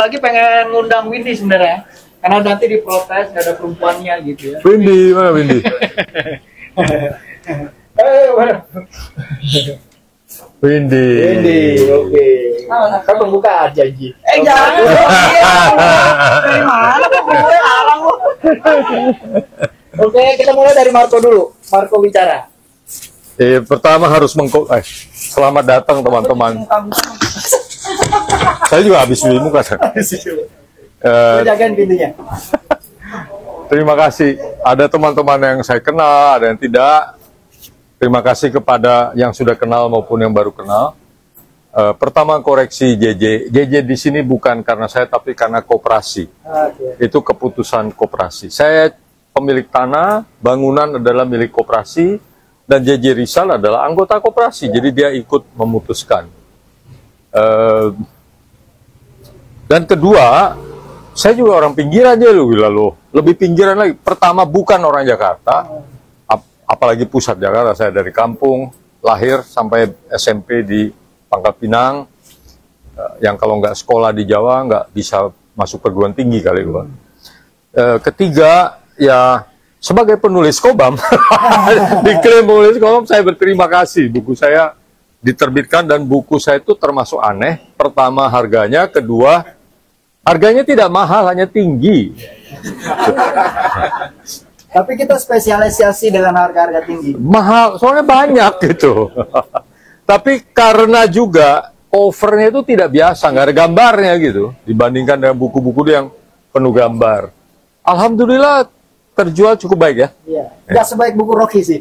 lagi pengen ngundang Windy sebenarnya. Karena nanti diprotes nggak ada perempuannya gitu ya. Windy, mana Windy? Windy. Oke. Kan pembukaan janji. Jangan. Dari mana pembukaan arang lu? Oke, kita mulai dari Marco dulu. Marco bicara. Pertama harus selamat datang teman-teman. Saya juga habis beli muka. Jagain pintunya. Terima kasih. Ada teman-teman yang saya kenal, ada yang tidak. Terima kasih kepada yang sudah kenal maupun yang baru kenal. Pertama koreksi JJ. JJ di sini bukan karena saya, tapi karena koperasi. Itu keputusan koperasi. Saya pemilik tanah, bangunan adalah milik koperasi, dan JJ Rizal adalah anggota koperasi. Jadi dia ikut memutuskan. Dan kedua, saya juga orang pinggiran aja loh, lebih pinggiran lagi. Pertama bukan orang Jakarta, apalagi pusat Jakarta. Saya dari kampung, lahir sampai SMP di Pangkal Pinang, yang kalau nggak sekolah di Jawa nggak bisa masuk perguruan tinggi kali gua. Ketiga, ya sebagai penulis Kobam, diklaim penulis Kobam, saya berterima kasih. Buku saya diterbitkan dan buku saya itu termasuk aneh. Pertama harganya, kedua harganya tidak mahal, hanya tinggi. Tapi kita spesialisasi dengan harga-harga tinggi. Mahal, soalnya banyak gitu. Tapi karena juga covernya itu tidak biasa, nggak ada gambarnya gitu. Dibandingkan dengan buku-buku yang penuh gambar. Alhamdulillah terjual cukup baik ya. Iya, nggak sebaik buku Rocky sih.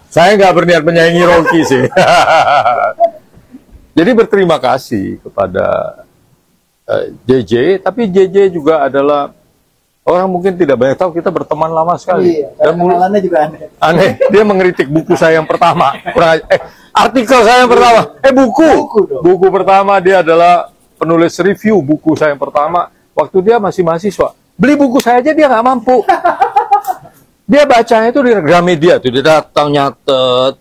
Saya nggak berniat menyaingi Rocky sih. Jadi berterima kasih kepada JJ, tapi JJ juga adalah orang mungkin tidak banyak tahu kita berteman lama sekali. Iya, dan kenalannya juga aneh. Aneh, dia mengkritik buku saya yang pertama. Artikel saya yang pertama. Buku pertama dia adalah penulis review buku saya yang pertama. Waktu dia masih mahasiswa, beli buku saya aja dia nggak mampu. Dia bacanya itu di Gramedia tuh, dia datang nyatet,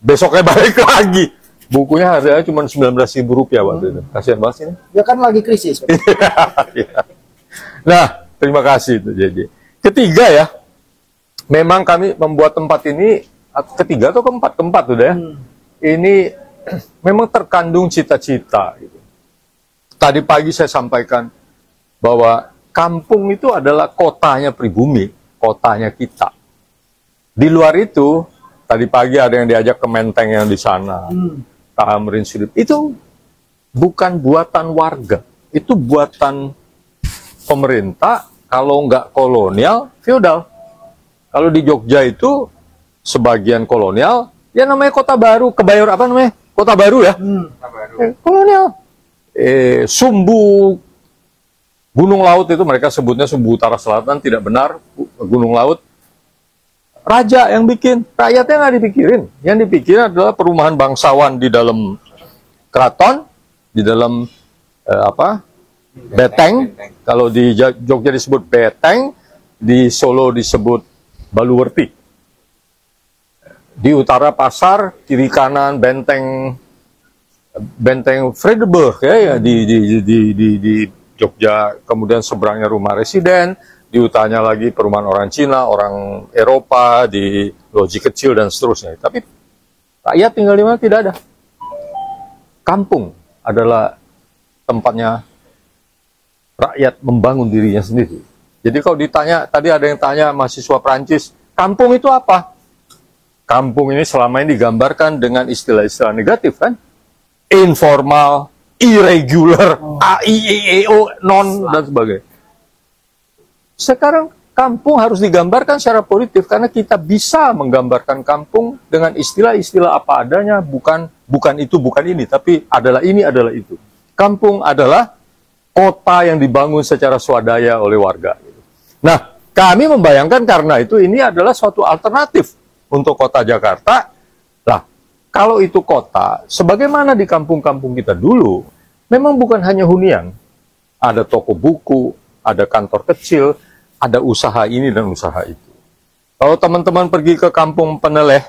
besoknya balik lagi. Bukunya harganya cuma Rp19.000 waktu itu. Kasihan banget ini. Dia kan lagi krisis. Nah, terima kasih itu JJ. Ketiga ya, memang kami membuat tempat ini, ketiga atau keempat udah ya. Ini memang terkandung cita-cita. Gitu. Tadi pagi saya sampaikan bahwa kampung itu adalah kotanya pribumi, kotanya kita. Di luar itu, tadi pagi ada yang diajak ke Menteng yang di sana. Tamrin Sudip, itu bukan buatan warga, itu buatan pemerintah. Kalau nggak kolonial, feodal. Kalau di Jogja itu sebagian kolonial, ya namanya Kota Baru, Kebayoran apa namanya? Kota Baru ya? Kolonial. Sumbu Gunung Laut itu mereka sebutnya Sumbu Utara Selatan, tidak benar, Gunung Laut. Raja yang bikin, rakyatnya nggak dipikirin. Yang dipikirin adalah perumahan bangsawan di dalam keraton, di dalam beteng. Kalau di Jogja disebut beteng, di Solo disebut baluwerti. Di utara pasar, kiri kanan benteng Vredenburg ya, di Jogja. Kemudian seberangnya rumah residen. Di utaranya lagi perumahan orang Cina, orang Eropa, di loji kecil dan seterusnya. Tapi rakyat tinggal di mana tidak ada. Kampung adalah tempatnya rakyat membangun dirinya sendiri. Jadi kalau ditanya, tadi ada yang tanya mahasiswa Prancis, kampung itu apa? Kampung ini selama ini digambarkan dengan istilah-istilah negatif kan? Informal, irregular, AIEO, non, dan sebagainya. Sekarang kampung harus digambarkan secara politik karena kita bisa menggambarkan kampung dengan istilah-istilah apa adanya, bukan itu, bukan ini, tapi adalah ini, adalah itu. Kampung adalah kota yang dibangun secara swadaya oleh warga. Nah, kami membayangkan karena itu ini adalah suatu alternatif untuk kota Jakarta. Nah, kalau itu kota, sebagaimana di kampung-kampung kita dulu, memang bukan hanya hunian. Ada toko buku, ada kantor kecil, ada usaha ini dan usaha itu. Kalau teman-teman pergi ke kampung Peneleh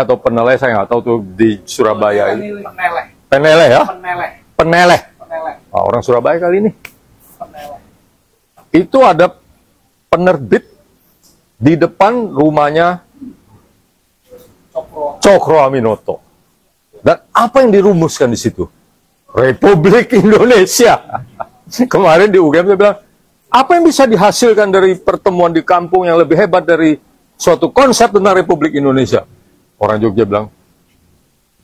atau Peneleh, saya nggak tahu tuh di Surabaya ini. Peneleh ya? Peneleh. Nah, orang Surabaya kali ini. Itu ada penerbit di depan rumahnya Cokro Aminoto. Dan apa yang dirumuskan di situ? Republik Indonesia. Kemarin di UGM saya bilang, apa yang bisa dihasilkan dari pertemuan di kampung yang lebih hebat dari suatu konsep tentang Republik Indonesia? Orang Jogja bilang,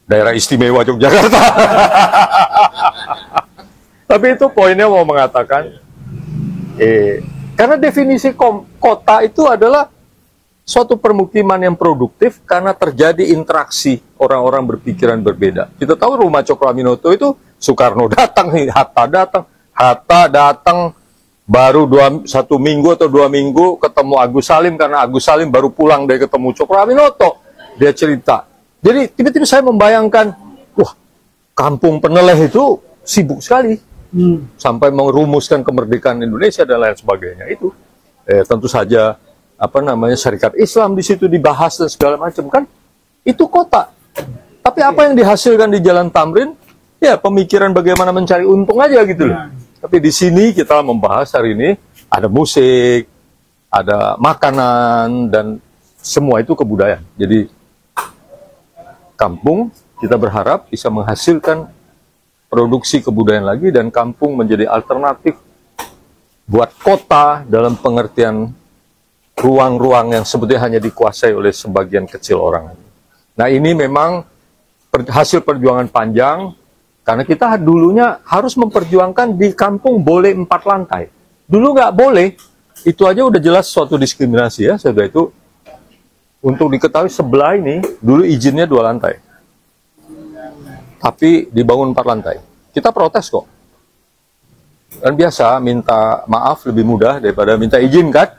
daerah istimewa Yogyakarta. Tapi itu poinnya mau mengatakan, karena definisi kota itu adalah suatu permukiman yang produktif karena terjadi interaksi orang-orang berpikiran berbeda. Kita tahu rumah Cokro Aminoto itu Soekarno datang, Hatta datang baru 1 minggu atau 2 minggu ketemu Agus Salim karena Agus Salim baru pulang dari ketemu Cokro Aminoto. Dia cerita. Jadi tiba-tiba saya membayangkan, wah, kampung Peneleh itu sibuk sekali. Sampai merumuskan kemerdekaan Indonesia dan lain sebagainya itu. Tentu saja syarikat Islam di situ dibahas dan segala macam kan. Itu kota. Tapi apa yang dihasilkan di Jalan Tamrin? Ya pemikiran bagaimana mencari untung aja gitu loh. Tapi di sini kita membahas hari ini ada musik, ada makanan dan semua itu kebudayaan. Jadi kampung kita berharap bisa menghasilkan produksi kebudayaan lagi dan kampung menjadi alternatif buat kota dalam pengertian ruang-ruang yang sebetulnya hanya dikuasai oleh sebagian kecil orang. Nah ini memang hasil perjuangan panjang karena kita dulunya harus memperjuangkan di kampung boleh 4 lantai. Dulu nggak boleh, itu aja udah jelas suatu diskriminasi ya. Setelah itu untuk diketahui sebelah ini dulu izinnya 2 lantai. Tapi dibangun 4 lantai. Kita protes kok. Dan biasa minta maaf lebih mudah daripada minta izin kan.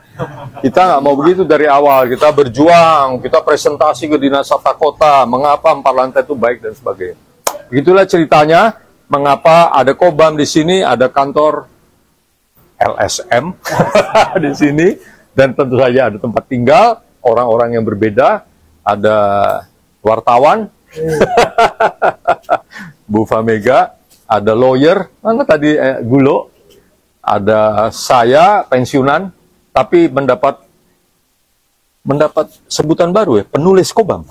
Kita nggak mau begitu dari awal. Kita berjuang, kita presentasi ke Dinas Tata Kota, mengapa 4 lantai itu baik dan sebagainya. Begitulah ceritanya, mengapa ada Kobam di sini, ada kantor LSM di sini, dan tentu saja ada tempat tinggal, orang-orang yang berbeda, ada wartawan, Bu Famega, ada lawyer, mana tadi Gulo, ada saya pensiunan, tapi mendapat sebutan baru ya, penulis Kobam.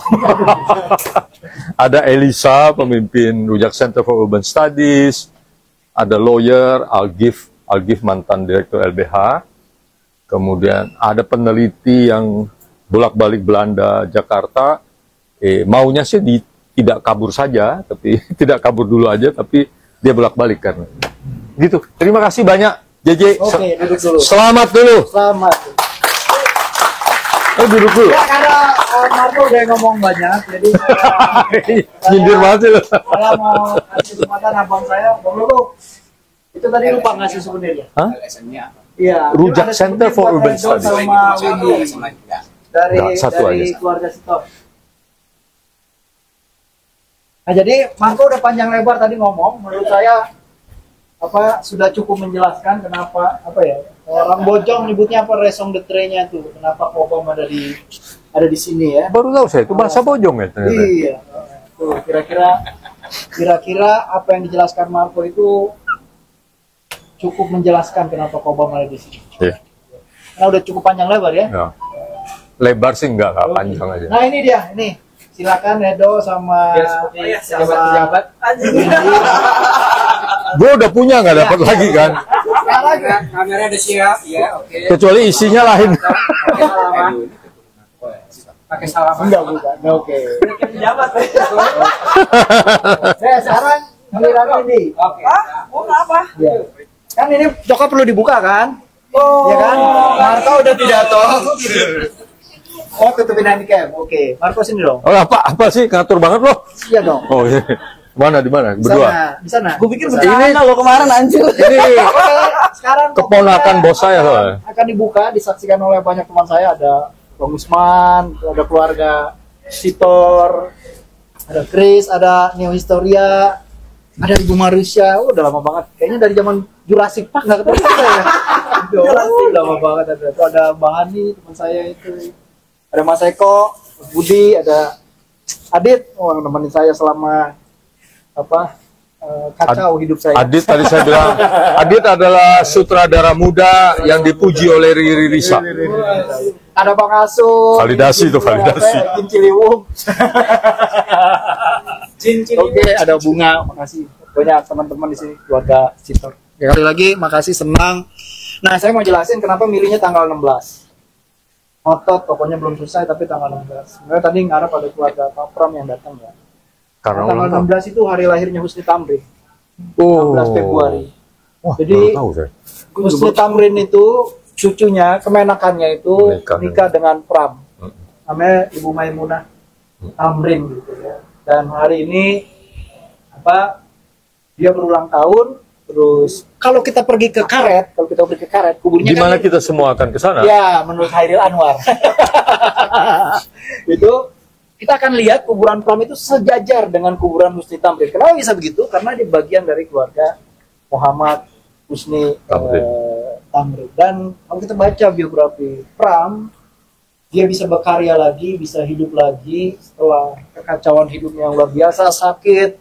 Ada Elisa, pemimpin Rujak Center for Urban Studies, ada lawyer Algif mantan direktur LBH, kemudian ada peneliti yang bolak-balik Belanda, Jakarta, maunya sih tidak kabur saja, tapi tidak kabur dulu aja, tapi dia bolak-balik kan. Gitu. Terima kasih banyak, JJ. Oke, duduk dulu. Selamat dulu. Selamat. Duduk dulu. Ya, karena Marco udah ngomong banyak, jadi nyindir banget sih lo. saya mau kasih kesempatan abang saya, Bang Lulu. Itu tadi lupa ngasih souvenirnya. Hah? Iya. Rujak Center for Urban Studies. Sama Windy. Dari satu aja. keluarga Sitor. Nah, jadi Marco udah panjang lebar tadi ngomong, menurut saya sudah cukup menjelaskan kenapa orang Bojong nyebutnya raison d'être-nya tuh, kenapa Kobam ada di sini ya. Baru tahu saya itu bahasa Bojong ya ternyata. Iya. Tuh kira-kira apa yang dijelaskan Marco itu cukup menjelaskan kenapa Kobam ada di sini. Iya. Karena udah cukup panjang lebar ya. Ya. Lebar sih enggak panjang aja. Nah ini dia, nih silakan Edo sama pejabat. Gue udah punya nggak dapat lagi kan? Kamera udah siap, ya oke. Kecuali isinya lain. Pakai salaman. Enggak bukan, oke. Pejabat. Sekarang giliran ini. Oke. Mau apa? Ya. Kan ini Joko perlu dibuka kan? Oh. Ya kan? Marco udah pidato. Oh, tutupin handicap. Oke. Marco sini dong. Oh, apa sih ngatur banget loh? Iya dong. Oh iya. Mana di mana? Berdua. Di sana. Gue pikir bercanda lo kemarin anjir. Ini Sekarang keponakan bos saya soalnya. akan dibuka, disaksikan oleh banyak teman saya, ada Bang Usman, ada keluarga Sitor, ada Chris, ada Neo Historia, ada Ibu Marusia. Udah lama banget. Kayaknya dari zaman Jurassic Park nggak ketemu saya. Udah lama banget ada. Itu ada Mbak Hani, teman saya itu. Ada Mas Eko, Mas Budi, ada Adit, yang nemenin saya selama kacau hidup saya. Adit tadi saya bilang, Adit adalah sutradara muda yang dipuji oleh Riri Risa. Ada Bang Aso. Validasi itu, validasi. Jin Ciliwung. Oke, ada Bunga. Makasih banyak teman-teman di sini, keluarga Citor. Ya, sekali lagi, makasih, senang. Nah, saya mau jelasin kenapa milihnya tanggal 16. Otot, pokoknya belum selesai, tapi tanggal 16. Sebenarnya tadi ngarep pada keluarga Pak Pram yang datang ya. Karena Tanggal 16 itu hari lahirnya Husni Tamrin. Oh. 16 Februari. Wah, Jadi baru tahu saya. Husni Tamrin itu cucunya, kemenakannya itu nikah dengan Pram. Namanya Ibu Maimunah Tamrin gitu ya. Dan hari ini dia berulang tahun. Terus kalau kita pergi ke Karet, kuburnya Di mana kan, kita semua akan ke sana? ya menurut Hairil Anwar. Itu kita akan lihat kuburan Pram itu sejajar dengan kuburan Husni Tamrin. Kenapa bisa begitu? Karena dia bagian dari keluarga Muhammad Husni Tamrin. Dan kalau kita baca biografi Pram, dia bisa berkarya lagi, bisa hidup lagi setelah kekacauan hidupnya yang luar biasa, sakit,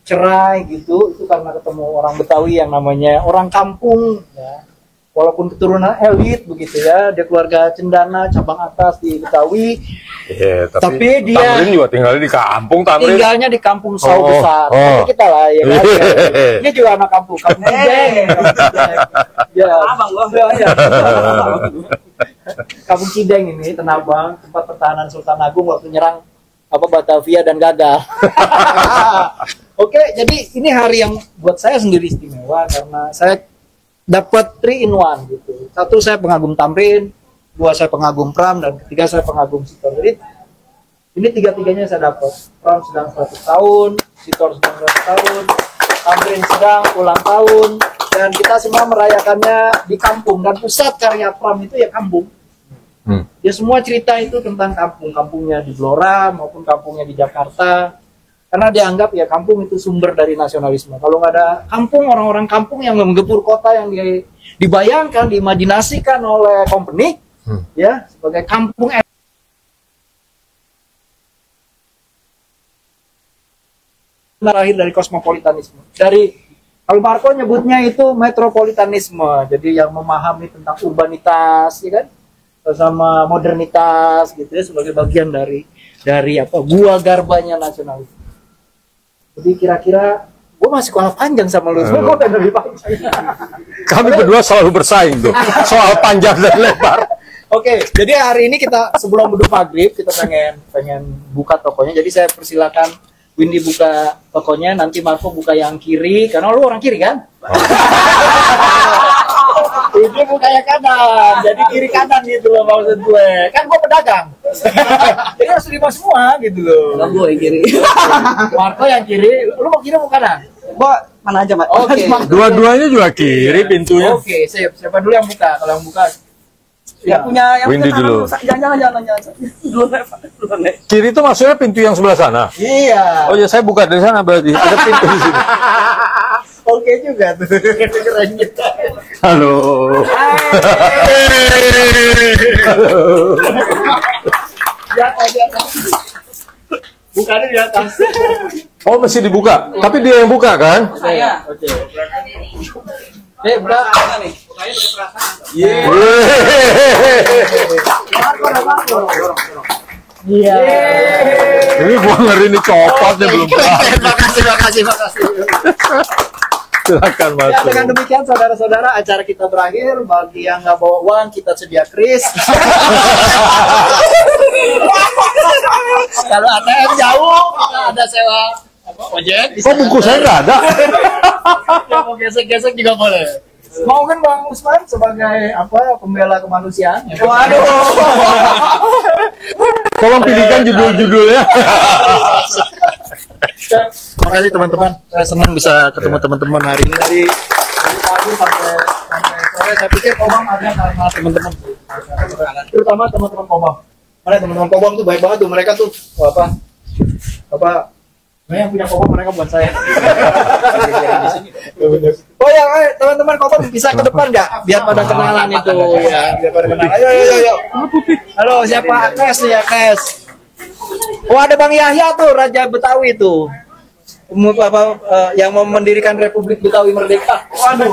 cerai gitu. Itu karena ketemu orang Betawi yang namanya orang kampung ya. Walaupun keturunan elit begitu ya, dia keluarga cendana cabang atas di Betawi. Tapi dia Tamrin juga tinggalnya di kampung, Tamrin. Tinggalnya di kampung Saw Besar. Seperti kita lah ya kan. Dia juga anak kampung Cideng. Ya, abang gua. Ya. Kampung Cideng ini, Tenabang, tempat pertahanan Sultan Agung waktu nyerang Batavia dan gagal. Oke, jadi ini hari yang buat saya sendiri istimewa karena saya dapat 3 in 1 gitu. Satu, saya pengagum Tamrin, 2, saya pengagum Pram, dan ketiga, saya pengagum Citor. Jadi ini tiga-tiganya saya dapat. Pram sedang 100 tahun, Citor sedang 100 tahun, Tamrin sedang ulang tahun, dan kita semua merayakannya di kampung. Dan pusat karya Pram itu ya kampung. Ya semua cerita itu tentang kampung, kampungnya di Blora maupun kampungnya di Jakarta. Karena dianggap ya kampung itu sumber dari nasionalisme. Kalau nggak ada kampung, orang-orang kampung yang menggempur kota yang dibayangkan, diimajinasikan oleh company, ya sebagai kampung lahir dari kosmopolitanisme. Dari kalau Marco nyebutnya itu metropolitanisme. Jadi yang memahami tentang urbanitas, ya kan, sama modernitas gitu ya, sebagai bagian dari gua garbanya nasionalisme. Jadi kira-kira gue masih kalah panjang sama lu, gue kan lebih panjang. Kami berdua selalu bersaing tuh soal panjang dan lebar. Oke, jadi hari ini kita sebelum beduk maghrib kita pengen buka tokonya. Jadi saya persilakan Windy buka tokonya, nanti Marco buka yang kiri karena lu orang kiri kan. Ini buka yang kanan, jadi kiri kanan gitu loh maksud gue. Kan gue pedagang. Jadi harus terima semua gitu loh. Enggak, gue yang kiri. Marco yang kiri, lu mau kiri mau kanan? Gua mana aja, Pak. Oke. Dua-duanya juga kiri pintunya. Oke, siapa dulu yang buka? Kalau yang buka Yang punya Windy dulu. Jangan. Dulu, Pak. Kiri itu maksudnya pintu yang sebelah sana. Iya. Oh ya, saya buka dari sana berarti ada pintu di sini. Oke juga tuh. Keren gitu. Halo. Halo. Di atas. Bukannya di atas. Oh, masih dibuka. Tapi dia yang buka kan? Saya. Oke. Buka. Iya. Ini gua ngeri nih copotnya belum berani. Makasih. Silakan Ya, masuk. dengan demikian saudara-saudara, acara kita berakhir. Bagi yang nggak bawa uang, kita sedia kris. Kalau ATM jauh, kita ada sewa ojek. Kok buku saya nggak ada? Yang mau gesek-gesek juga boleh. Mau kan Bang Usman sebagai pembela kemanusiaan? Waduh. Tolong pilihkan judul-judulnya. Terima kasih teman-teman. Saya senang bisa ketemu teman-teman hari ini dari pagi sampai sore. Saya pikir Kobam ada karena teman-teman, terutama teman-teman Kobam. Mana teman-teman Kobam tuh baik banget tuh, mereka tuh yang punya Kobam mereka buat saya. Oh ya, teman-teman Kobam bisa ke depan nggak? Biar pada kenalan itu ya, biar pada kenalan. Ayo. Halo, siapa? Akes nih, Akes. Oh, ada Bang Yahya tuh, Raja Betawi tuh. yang mau mendirikan Republik Betawi Merdeka. Waduh.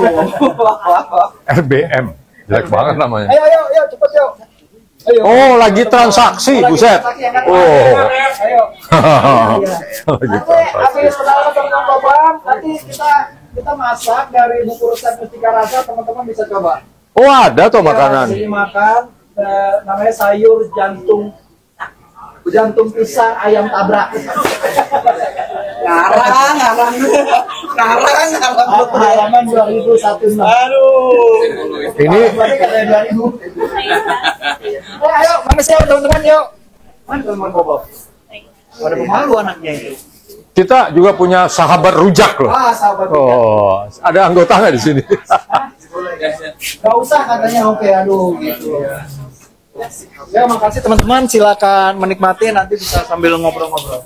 RBM, jelek banget namanya. Ayo, cepet yuk. Ayo. Oh, lagi transaksi, buset. Oh. Ayo. Lagi Nanti habis teman-teman program, nanti kita masak dari buku resep Mustika Rasa, teman-teman bisa coba. Oh, ada tuh makanan. Jadi makan namanya sayur jantung pisang ayam tabrak. Ngarang. Halaman 2016. Aduh. Ini Ayo, makasih ya teman-teman, yuk. Mana teman Bobo? Ada pemalu anaknya itu. kita juga punya sahabat rujak loh. Sahabat. Oh, ada anggota nggak di sini? Gak usah katanya, oke, aduh gitu. Ya, makasih teman-teman, silakan menikmati, nanti bisa sambil ngobrol-ngobrol.